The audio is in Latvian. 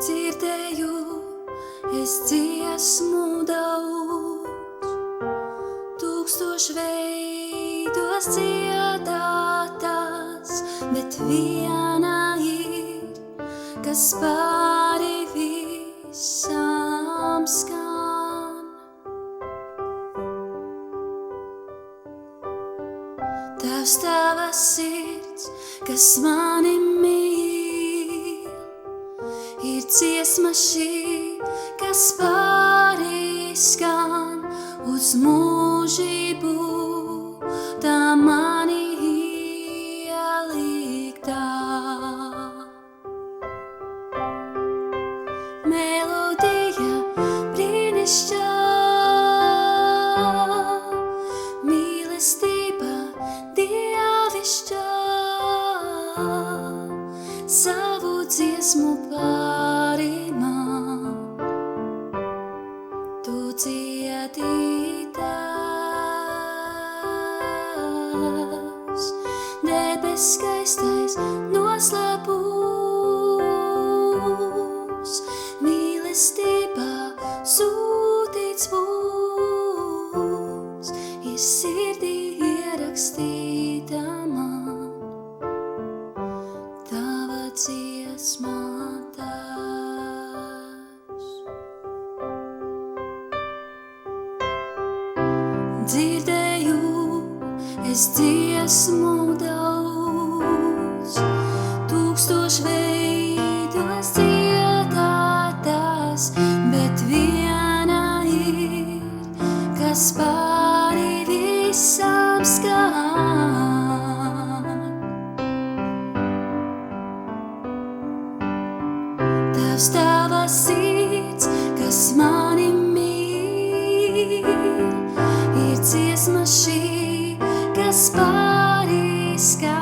dzirdēju es dziesmu daudz, tūkstoš veidos dziedātās, bet viena ir, kas pāri visām skan. Tavs tava sirds, kas mani mīl, ir dziesma šī, kas pāri skan uz mūžību, tā mani ieliktā. Melodija brīnišķā, mīlestība dievišķā, savu dziesmu pāri man tu dziedītās. Debes skaistais noslēpums, mīlestībā sūtīts būs, ir sirdī ierakstīta man, tava dziesma tās. Dzirdēju es dziesmu daudz, tūkstoš veidos dziedātās, bet viena ir, kas pāri visām skan. Tavs tava sirds, kas mani mīl, ir dziesma šī, kas pāri skan.